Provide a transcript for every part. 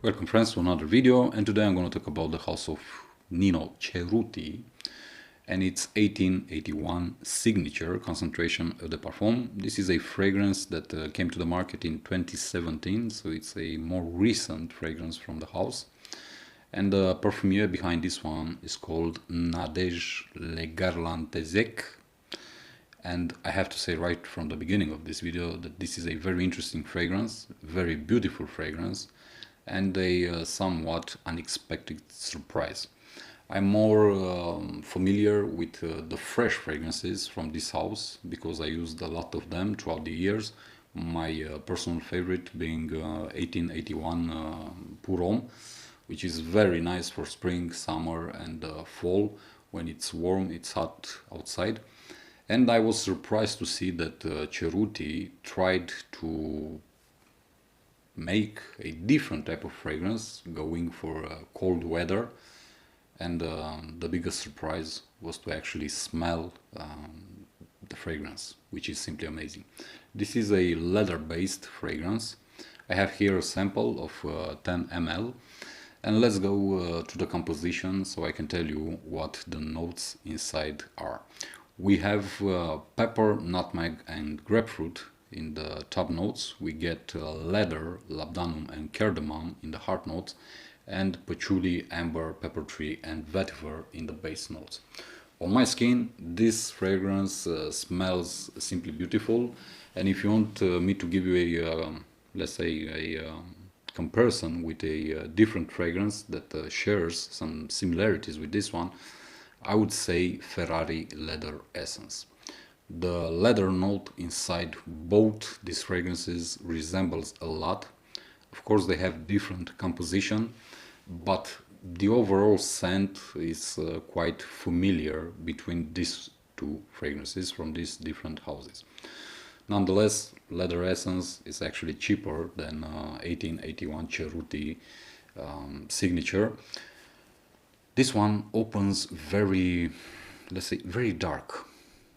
Welcome friends to another video, and today I'm going to talk about the house of Nino Cerruti and its 1881 Signature Concentration Eau de Parfum. This is a fragrance that came to the market in 2017, so it's a more recent fragrance from the house. And the perfumier behind this one is called Nadej Legarlantezek. And I have to say right from the beginning of this video that this is a very interesting fragrance, very beautiful fragrance, and a somewhat unexpected surprise. I'm more familiar with the fresh fragrances from this house because I used a lot of them throughout the years. My personal favorite being 1881 Pour Homme, which is very nice for spring, summer and fall when it's warm, it's hot outside. And I was surprised to see that Cerruti tried to make a different type of fragrance, going for cold weather. And the biggest surprise was to actually smell the fragrance, which is simply amazing. This is a leather-based fragrance. I have here a sample of 10 ml. And let's go to the composition so I can tell you what the notes inside are. We have pepper, nutmeg and grapefruit in the top notes. We get leather, labdanum and cardamom in the heart notes, and patchouli, amber, pepper tree and vetiver in the base notes. On my skin, this fragrance smells simply beautiful. And if you want me to give you a, let's say, a comparison with a different fragrance that shares some similarities with this one, I would say Ferrari Leather Essence. The leather note inside both these fragrances resembles a lot. Of course, they have different composition, but the overall scent is quite familiar between these two fragrances from these different houses. Nonetheless, Leather Essence is actually cheaper than 1881 Cerruti Signature. This one opens very, let's say, very dark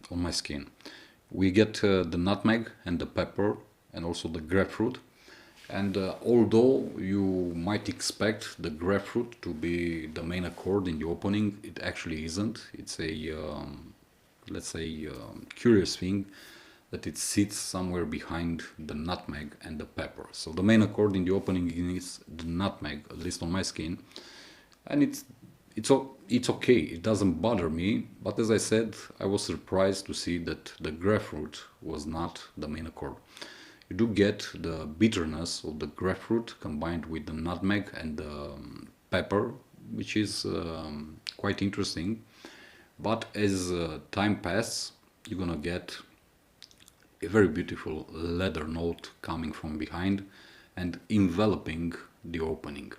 on my skin. We get the nutmeg and the pepper and also the grapefruit. And although you might expect the grapefruit to be the main accord in the opening, it actually isn't. It's a, let's say, curious thing that it sits somewhere behind the nutmeg and the pepper. So the main accord in the opening is the nutmeg, at least on my skin. And it's okay, it doesn't bother me, but as I said, I was surprised to see that the grapefruit was not the main accord. You do get the bitterness of the grapefruit combined with the nutmeg and the pepper, which is quite interesting. But as time passes, you're gonna get a very beautiful leather note coming from behind and enveloping the opening.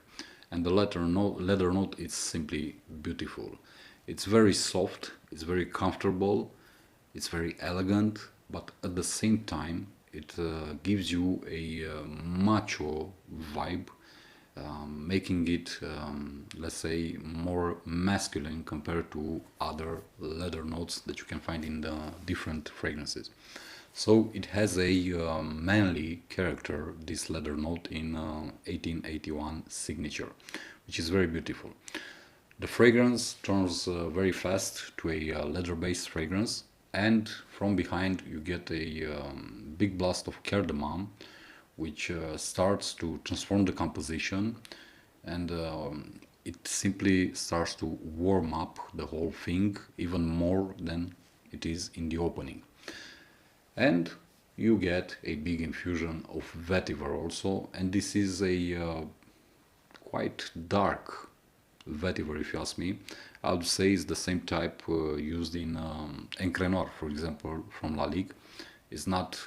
And the leather note is simply beautiful. It's very soft, it's very comfortable, it's very elegant, but at the same time it gives you a macho vibe, making it, let's say, more masculine compared to other leather notes that you can find in the different fragrances. So it has a manly character, this leather note in 1881 Signature, which is very beautiful. The fragrance turns very fast to a leather-based fragrance, and from behind you get a big blast of cardamom, which starts to transform the composition, and it simply starts to warm up the whole thing even more than it is in the opening. And you get a big infusion of vetiver also, and this is a quite dark vetiver, if you ask me. I would say it's the same type used in Encre Noir, for example, from La Ligue. It's not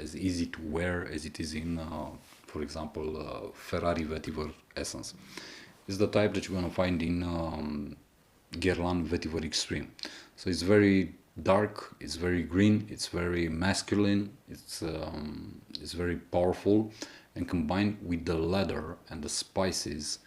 as easy to wear as it is in, for example, Ferrari Vetiver Essence. It's the type that you're going to find in Guerlain Vetiver Extreme. So it's very dark, it's very green, it's very masculine, it's very powerful, and combined with the leather and the spices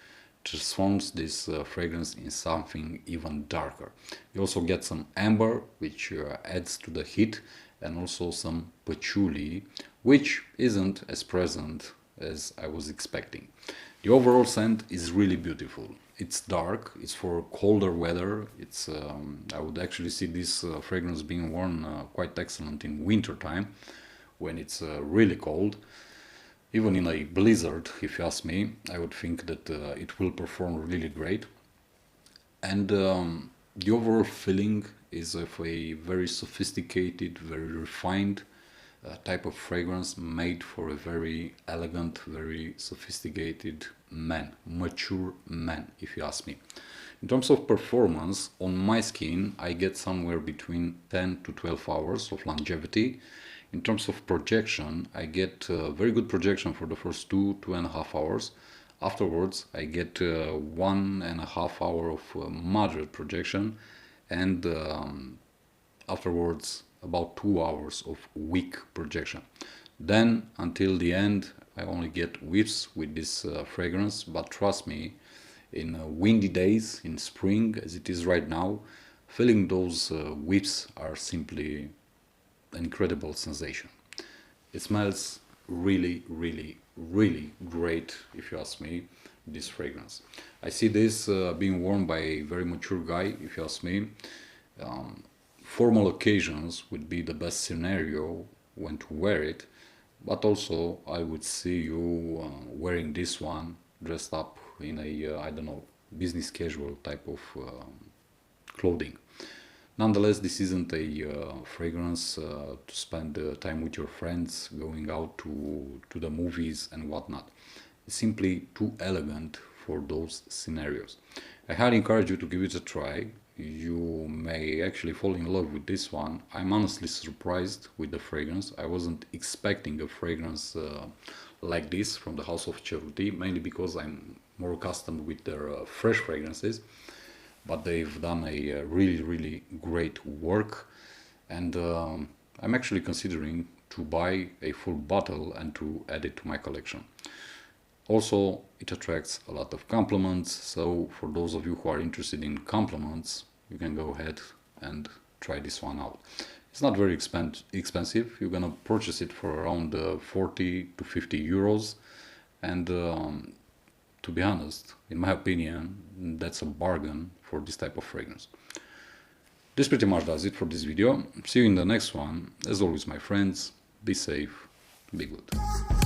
transforms this fragrance in something even darker. You also get some amber, which adds to the heat, and also some patchouli, which isn't as present as I was expecting. The overall scent is really beautiful. It's dark, it's for colder weather. It's I would actually see this fragrance being worn quite excellent in winter time when it's really cold. Even in a blizzard, if you ask me, I would think that it will perform really great. And the overall feeling is of a very sophisticated, very refined type of fragrance made for a very elegant, very sophisticated man, mature man, if you ask me. In terms of performance, on my skin, I get somewhere between 10 to 12 hours of longevity. In terms of projection, I get very good projection for the first 2.5 hours. Afterwards, I get 1.5 hour of moderate projection, and afterwards about 2 hours of weak projection. Then until the end, I only get whiffs with this fragrance, but trust me, in windy days, in spring, as it is right now, feeling those whiffs are simply an incredible sensation. It smells really, really, really great, if you ask me, this fragrance. I see this being worn by a very mature guy, if you ask me. Formal occasions would be the best scenario when to wear it, but also I would see you wearing this one dressed up in a, I don't know, business casual type of clothing. Nonetheless, this isn't a fragrance to spend time with your friends, going out to the movies and whatnot. It's simply too elegant for those scenarios. I highly encourage you to give it a try. You may actually fall in love with this one. I'm honestly surprised with the fragrance. I wasn't expecting a fragrance like this from the house of Cerruti, mainly because I'm more accustomed with their fresh fragrances. But they've done a really, really great work, and I'm actually considering to buy a full bottle and to add it to my collection. Also, it attracts a lot of compliments, so for those of you who are interested in compliments, you can go ahead and try this one out. It's not very expensive. You're gonna purchase it for around 40 to 50 euros, and to be honest, in my opinion, that's a bargain for this type of fragrance. This pretty much does it for this video. See you in the next one. As always, my friends, be safe, be good.